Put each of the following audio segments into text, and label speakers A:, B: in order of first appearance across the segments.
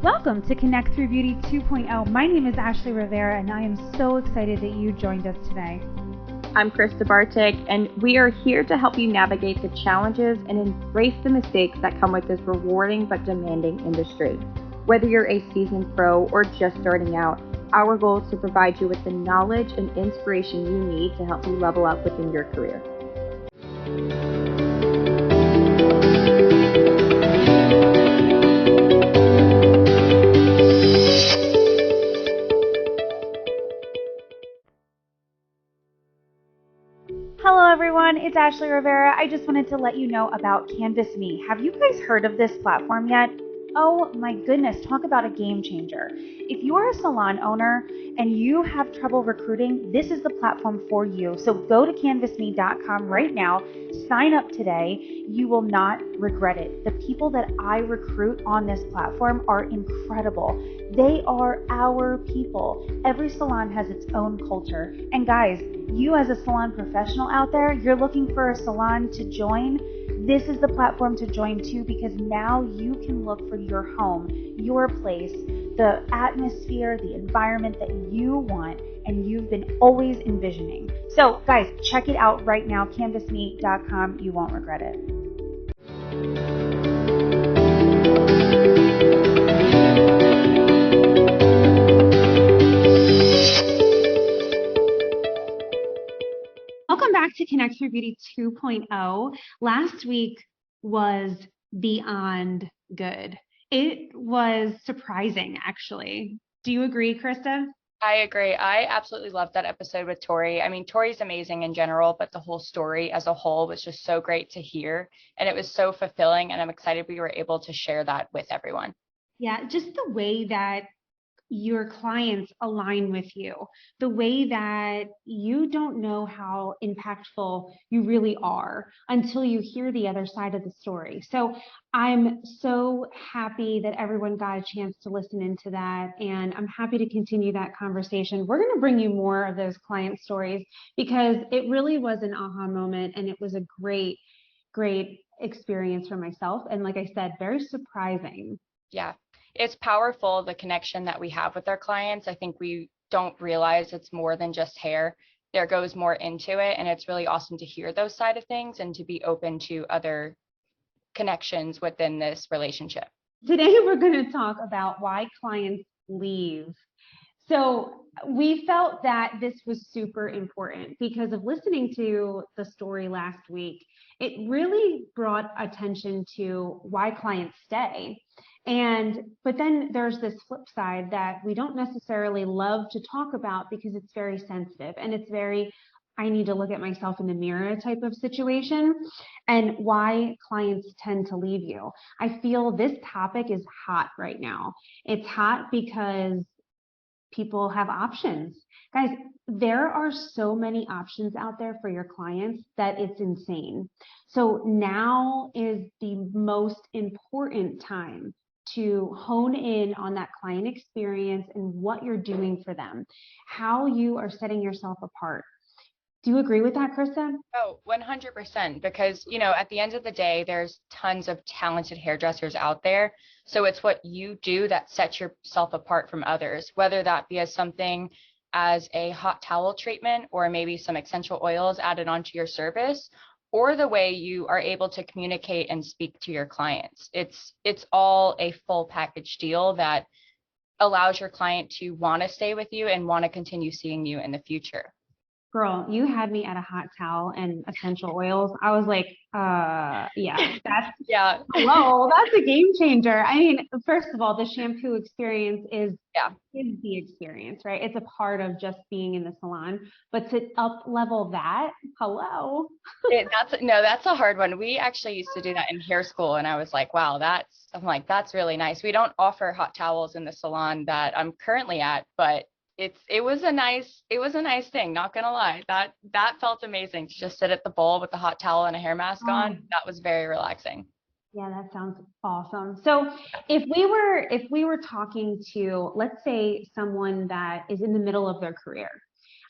A: Welcome to Connect Through Beauty 2.0. My name is Ashley Rivera, and I am so excited that you joined us today.
B: I'm Krista Bartik, and we are here to help you navigate the challenges and embrace the mistakes that come with this rewarding but demanding industry. Whether you're a seasoned pro or just starting out, our goal is to provide you with the knowledge and inspiration you need to help you level up within your career.
A: Hello everyone, it's Ashley Rivera. I just wanted to let you know about Canvas Me. Have you guys heard of this platform yet? Oh my goodness, talk about a game changer. If you are a salon owner and you have trouble recruiting, this is the platform for you. So go to canvasme.com right now, sign up today. You will not regret it. The people that I recruit on this platform are incredible. They are our people. Every salon has its own culture. And guys, you as a salon professional out there, you're looking for a salon to join, this is the platform to join too, because now you can look for your home, your place, the atmosphere, the environment that you want and you've been always envisioning. So guys, check it out right now, canvasme.com. You won't regret it. Welcome back to Connect Through Beauty 2.0. Last week was beyond good. It was surprising, actually. Do you agree, Krista?
B: I agree. I absolutely loved that episode with Tori. I mean, Tori's amazing in general, but the whole story as a whole was just so great to hear. And it was so fulfilling. And I'm excited we were able to share that with everyone.
A: Yeah, just the way that your clients align with you, the way that you don't know how impactful you really are until you hear the other side of the story. So I'm so happy that everyone got a chance to listen into that, and I'm happy to continue that conversation. We're going to bring you more of those client stories because it really was an aha moment, and it was a great experience for myself. And like I said, very surprising.
B: Yeah. It's powerful, the connection that we have with our clients. I think we don't realize it's more than just hair. There goes more into it. And it's really awesome to hear those side of things and to be open to other connections within this relationship.
A: Today, we're going to talk about why clients leave. So we felt that this was super important because of listening to the story last week. It really brought attention to why clients stay. But then there's this flip side that we don't necessarily love to talk about because it's very sensitive and it's very, I need to look at myself in the mirror type of situation, and why clients tend to leave you. I feel this topic is hot right now. It's hot because people have options. Guys, there are so many options out there for your clients that it's insane. So now is the most important time to hone in on that client experience and what you're doing for them, how you are setting yourself apart. Do you agree with that, Krista?
B: Oh, 100%. Because, at the end of the day, there's tons of talented hairdressers out there. So it's what you do that sets yourself apart from others, whether that be as something as a hot towel treatment or maybe some essential oils added onto your service, or the way you are able to communicate and speak to your clients. It's all a full package deal that allows your client to want to stay with you and want to continue seeing you in the future.
A: Girl, you had me at a hot towel and essential oils. I was like, yeah,
B: yeah.
A: Hello, that's a game changer. I mean, first of all, the shampoo experience is the experience, right? It's a part of just being in the salon, but to up level that, hello.
B: That's a hard one. We actually used to do that in hair school, and I was like, wow, that's really nice. We don't offer hot towels in the salon that I'm currently at, but it was a nice thing, not gonna lie. That felt amazing to just sit at the bowl with the hot towel and a hair mask on. That was very relaxing.
A: Yeah, that sounds awesome. So if we were talking to, let's say, someone that is in the middle of their career,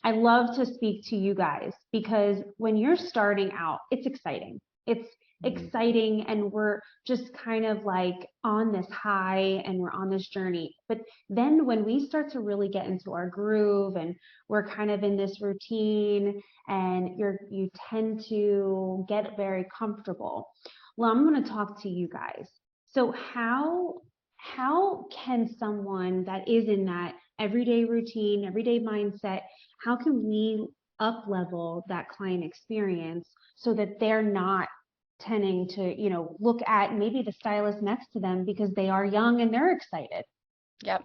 A: I love to speak to you guys because when you're starting out, it's exciting. It's exciting and we're just kind of like on this high and we're on this journey. But then when we start to really get into our groove and we're kind of in this routine and you tend to get very comfortable. Well, I'm going to talk to you guys. So how can someone that is in that everyday routine, everyday mindset, how can we up level that client experience so that they're not tending to, look at maybe the stylist next to them because they are young and they're excited?
B: Yep.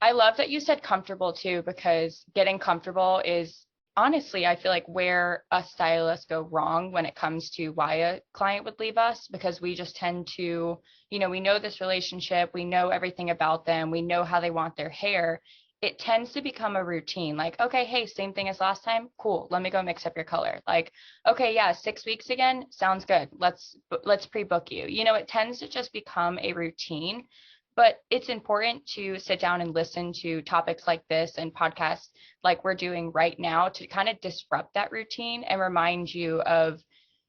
B: I love that you said comfortable too, because getting comfortable is honestly, I feel like where us stylists go wrong when it comes to why a client would leave us, because we just tend to, we know this relationship, we know everything about them, we know how they want their hair. It tends to become a routine, like, okay, hey, same thing as last time. Cool. Let me go mix up your color. Like, okay, yeah, 6 weeks again. Sounds good. Let's pre-book you. It tends to just become a routine. But it's important to sit down and listen to topics like this and podcasts like we're doing right now to kind of disrupt that routine and remind you of,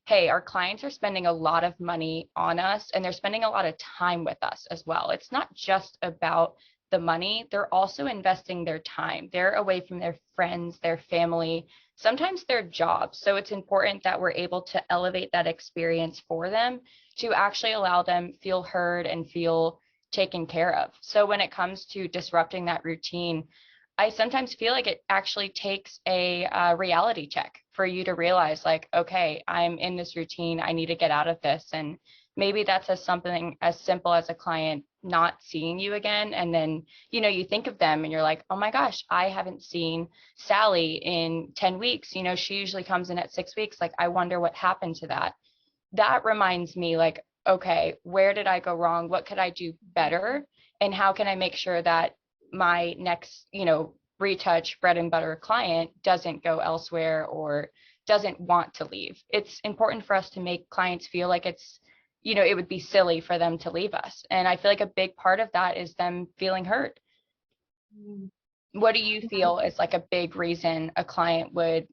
B: hey, our clients are spending a lot of money on us and they're spending a lot of time with us as well. It's not just about the money, they're also investing their time. They're away from their friends, their family, sometimes their jobs. So it's important that we're able to elevate that experience for them to actually allow them feel heard and feel taken care of. So when it comes to disrupting that routine, I sometimes feel like it actually takes a reality check for you to realize, like, okay, I'm in this routine. I need to get out of this. And maybe that's something as simple as a client not seeing you again. And then, you think of them and you're like, oh my gosh, I haven't seen Sally in 10 weeks. She usually comes in at 6 weeks. Like, I wonder what happened to that. That reminds me, like, okay, where did I go wrong? What could I do better? And how can I make sure that my next, retouch bread and butter client doesn't go elsewhere or doesn't want to leave? It's important for us to make clients feel like it would be silly for them to leave us. And I feel like a big part of that is them feeling heard.
A: Mm.
B: What do you feel is like a big reason a client would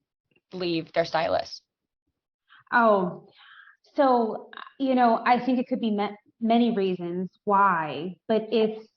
B: leave their stylist?
A: Oh, so, I think it could be many reasons why, but it's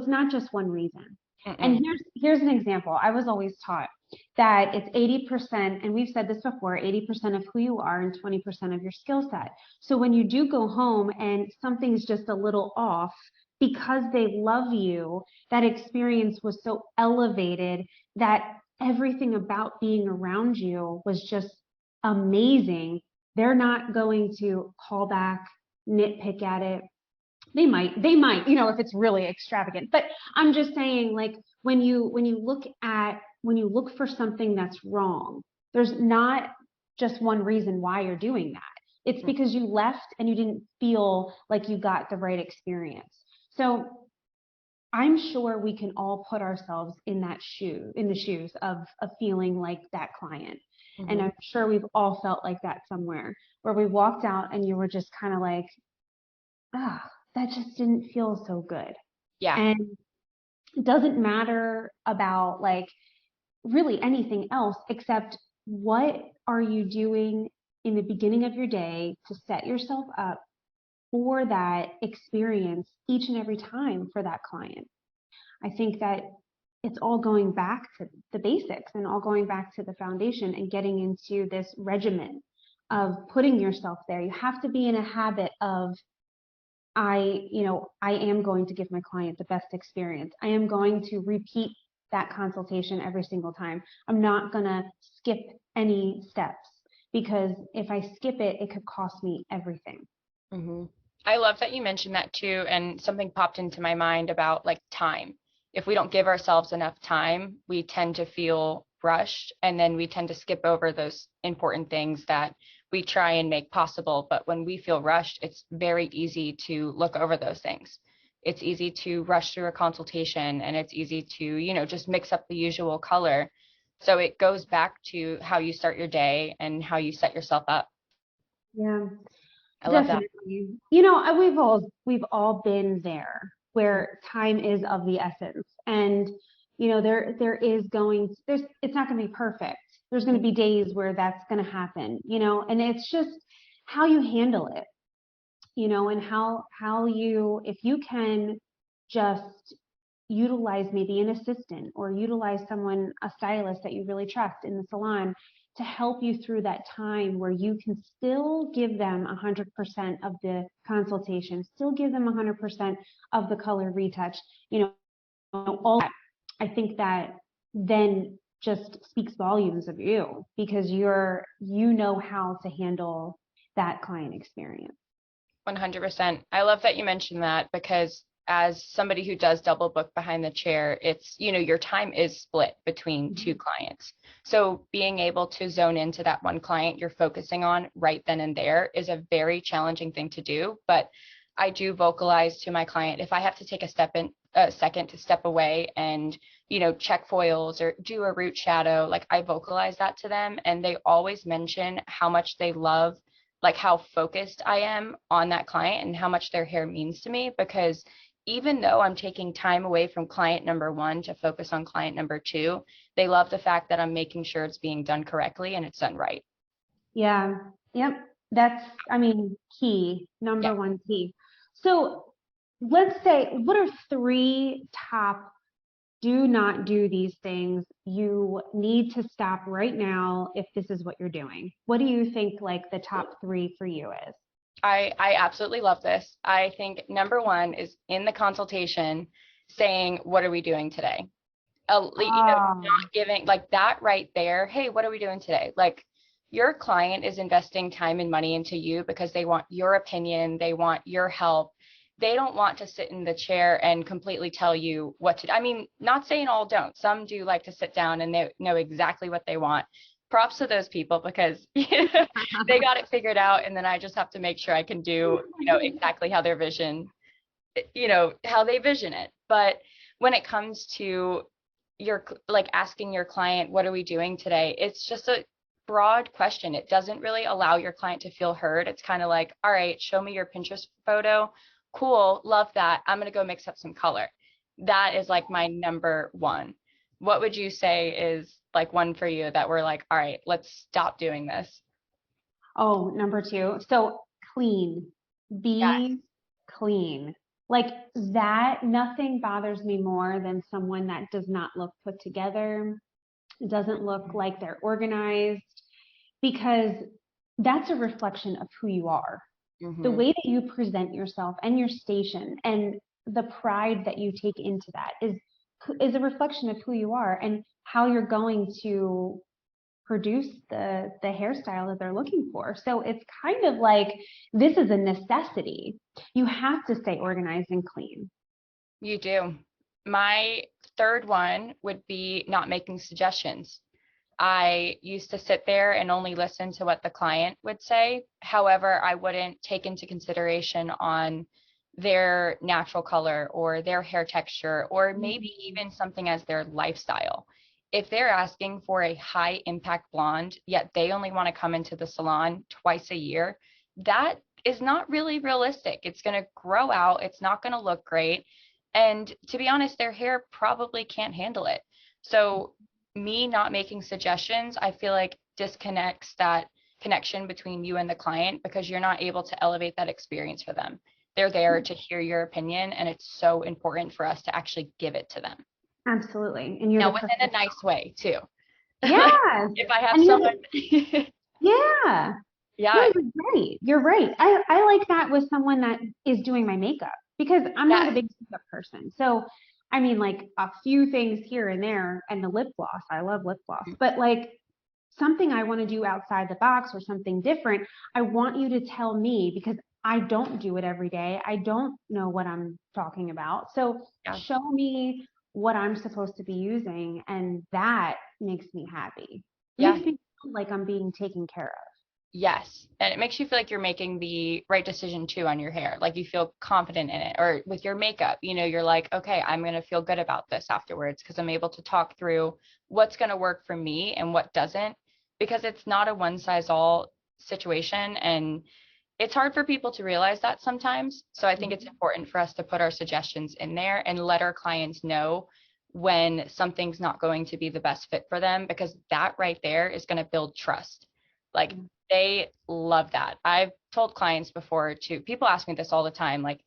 A: not just one reason. And
B: Mm-mm.
A: here's an example. I was always taught that it's 80%, and we've said this before, 80% of who you are and 20% of your skill set. So when you do go home and something's just a little off, because they love you, that experience was so elevated that everything about being around you was just amazing. They're not going to call back, nitpick at it. They might, if it's really extravagant. But I'm just saying, like, when you look for something that's wrong, there's not just one reason why you're doing that. It's because you left and you didn't feel like you got the right experience. So I'm sure we can all put ourselves in the shoes of feeling like that client. And
B: Mm-hmm.
A: I'm sure we've all felt like that somewhere where we walked out and you were just kind of like, ah, that just didn't feel so good.
B: Yeah.
A: And it doesn't matter about like really anything else except what are you doing in the beginning of your day to set yourself up for that experience each and every time for that client. I think that it's all going back to the basics and all going back to the foundation and getting into this regimen of putting yourself there. You have to be in a habit of I am going to give my client the best experience. I am going to repeat that consultation every single time. I'm not going to skip any steps because if I skip it, it could cost me everything.
B: Mm-hmm. I love that you mentioned that too. And something popped into my mind about like time. If we don't give ourselves enough time, we tend to feel rushed and then we tend to skip over those important things that we try and make possible. But when we feel rushed, it's very easy to look over those things. It's easy to rush through a consultation and it's easy to, just mix up the usual color. So it goes back to how you start your day and how you set yourself up.
A: Yeah,
B: I love that.
A: definitely. We've all been there where time is of the essence. And there is it's not going to be perfect. There's going to be days where that's going to happen, and it's just how you handle it, and how you, if you can just utilize maybe an assistant or utilize someone, a stylist that you really trust in the salon to help you through that time where you can still give them 100% of the consultation, still give them 100% of the color retouch, all that. I think that then just speaks volumes of you because you know how to handle that client experience.
B: 100%. I love that you mentioned that because as somebody who does double book behind the chair, it's, your time is split between two clients. So being able to zone into that one client you're focusing on right then and there is a very challenging thing to do. But I do vocalize to my client if I have to take a second to step away and, check foils or do a root shadow, like I vocalize that to them. And they always mention how much they love, like how focused I am on that client and how much their hair means to me, because even though I'm taking time away from client number one to focus on client number two, they love the fact that I'm making sure it's being done correctly and it's done right.
A: Yeah. Yep. That's, key, number one key. So let's say, what are 3 top do not do these things you need to stop right now if this is what you're doing? What do you think like the top 3 for you is?
B: I absolutely love this. I think number one is in the consultation saying, what are we doing today? Not giving like that right there. Hey, what are we doing today? Like your client is investing time and money into you because they want your opinion. They want your help. They don't want to sit in the chair and completely tell you what to do. Not saying all don't. Some do like to sit down and they know exactly what they want. Props to those people because they got it figured out. And then I just have to make sure I can do, exactly how their vision, how they vision it. But when it comes to your like asking your client, what are we doing today? It's just a broad question. It doesn't really allow your client to feel heard. It's kind of like, all right, show me your Pinterest photo. Cool, love that. I'm going to go mix up some color. That is like my number one. What would you say is like one for you that we're like, all right, let's stop doing this?
A: Oh, number 2. So clean, be clean. Like that, nothing bothers me more than someone that does not look put together, doesn't look like they're organized, because that's a reflection of who you are. The way that you present yourself and your station and the pride that you take into that is a reflection of who you are and how you're going to produce the hairstyle that they're looking for. So it's kind of like this is a necessity. You have to stay organized and clean.
B: You do. My third one would be not making suggestions. I used to sit there and only listen to what the client would say. However, I wouldn't take into consideration on their natural color or their hair texture, or maybe even something as their lifestyle. If they're asking for a high impact blonde, yet they only want to come into the salon twice a year, that is not really realistic. It's going to grow out. It's not going to look great. And to be honest, their hair probably can't handle it. So me not making suggestions, I feel like disconnects that connection between you and the client because you're not able to elevate that experience for them. They're there to hear your opinion, and it's so important for us to actually give it to them.
A: Absolutely. And you're
B: now within a nice way too.
A: Yeah.
B: If I have someone
A: yeah.
B: Yeah.
A: No, you're right. You're right. I like that with someone that is doing my makeup because I'm not a big makeup person. So like a few things here and there, and the lip gloss. I love lip gloss, but like something I want to do outside the box or something different, I want you to tell me because I don't do it every day. I don't know what I'm talking about. So show me what I'm supposed to be using, and that makes me happy. It makes me feel like I'm being taken care of.
B: Yes. And it makes you feel like you're making the right decision too on your hair. Like you feel confident in it, or with your makeup, you're like, okay, I'm going to feel good about this afterwards because I'm able to talk through what's going to work for me and what doesn't, because it's not a one size all situation. And it's hard for people to realize that sometimes. So I think it's important for us to put our suggestions in there and let our clients know when something's not going to be the best fit for them, because that right there is going to build trust. Like they love that. I've told clients before too, people ask me this all the time, like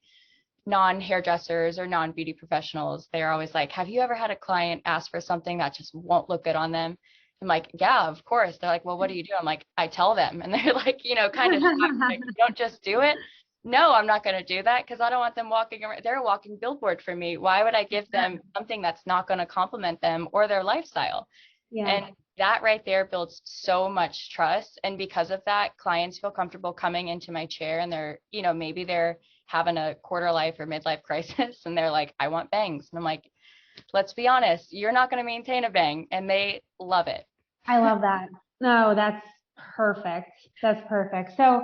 B: non-hairdressers or non-beauty professionals, they're always like, have you ever had a client ask for something that just won't look good on them? I'm like, yeah, of course. They're like, well, what do you do? I'm like, I tell them. And they're like, kind of shocked, like, you don't just do it. No, I'm not going to do that because I don't want them walking around. They're a walking billboard for me. Why would I give them something that's not going to compliment them or their lifestyle?
A: Yeah.
B: And that right there builds so much trust. And because of that, clients feel comfortable coming into my chair and they're, maybe they're having a quarter life or midlife crisis and they're like, I want bangs. And I'm like, let's be honest, you're not going to maintain a bang. And they love it.
A: I love that. No, that's perfect. That's perfect. So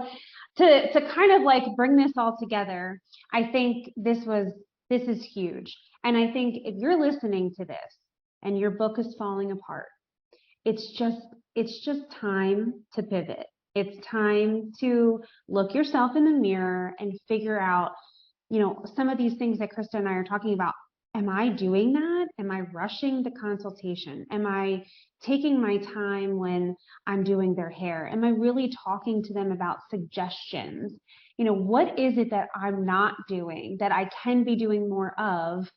A: to kind of like bring this all together, I think this is huge. And I think if you're listening to this and your book is falling apart, it's just time to pivot. It's time to look yourself in the mirror and figure out, some of these things that Krista and I are talking about. Am I doing that? Am I rushing the consultation? Am I taking my time when I'm doing their hair? Am I really talking to them about suggestions? What is it that I'm not doing that I can be doing more of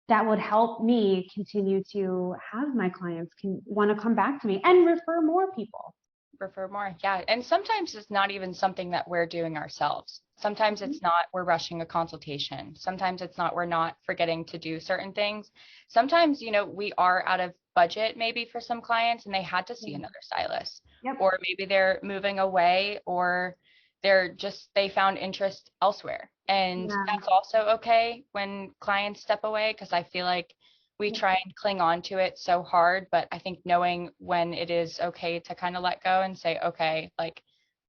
A: that would help me continue to have my clients want to come back to me and refer more people?
B: Refer more. Yeah. And sometimes it's not even something that we're doing ourselves. Sometimes it's not we're rushing a consultation. Sometimes it's not we're not forgetting to do certain things. Sometimes, we are out of budget maybe for some clients and they had to see another stylist.
A: Yep.
B: Or maybe they're moving away or they found interest elsewhere. And that's also okay when clients step away, because I feel like we try and cling on to it so hard, but I think knowing when it is okay to kind of let go and say, okay, like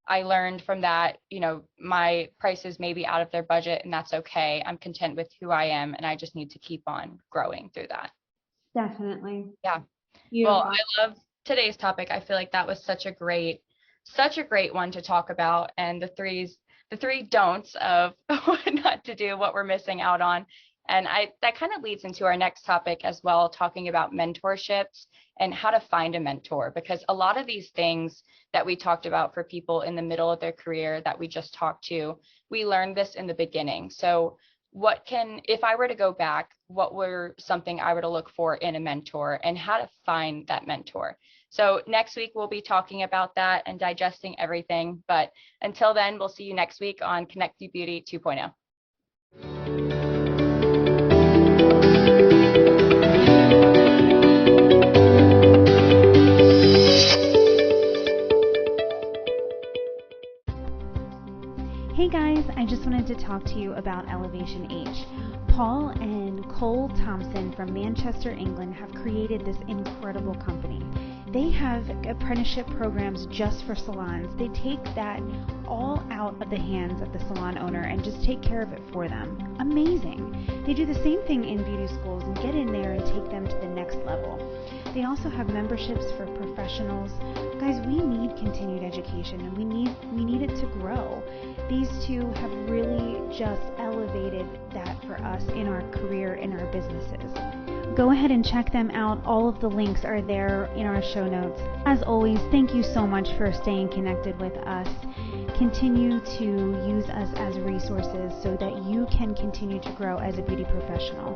B: I learned from that, my prices may be out of their budget and that's okay. I'm content with who I am and I just need to keep on growing through that.
A: Definitely.
B: Yeah.
A: Beautiful.
B: Well, I love today's topic. I feel like that was such a great one to talk about, and the three don'ts of what not to do, what we're missing out on. And that kind of leads into our next topic as well, talking about mentorships and how to find a mentor, because a lot of these things that we talked about for people in the middle of their career that we just talked to, we learned this in the beginning. So if I were to go back, what were something I were to look for in a mentor and how to find that mentor? So next week, we'll be talking about that and digesting everything. But until then, we'll see you next week on Connect You Beauty 2.0.
A: Hey guys, I just wanted to talk to you about Elevation H. Paul and Cole Thompson from Manchester, England have created this incredible company. They have apprenticeship programs just for salons. They take that all out of the hands of the salon owner and just take care of it for them. Amazing. They do the same thing in beauty schools and get in there and take them to the next level. They also have memberships for professionals. Guys, we need continued education and we need it to grow. These two have really just elevated that for us in our career, in our businesses. Go ahead and check them out. All of the links are there in our show notes. As always, thank you so much for staying connected with us. Continue to use us as resources so that you can continue to grow as a beauty professional.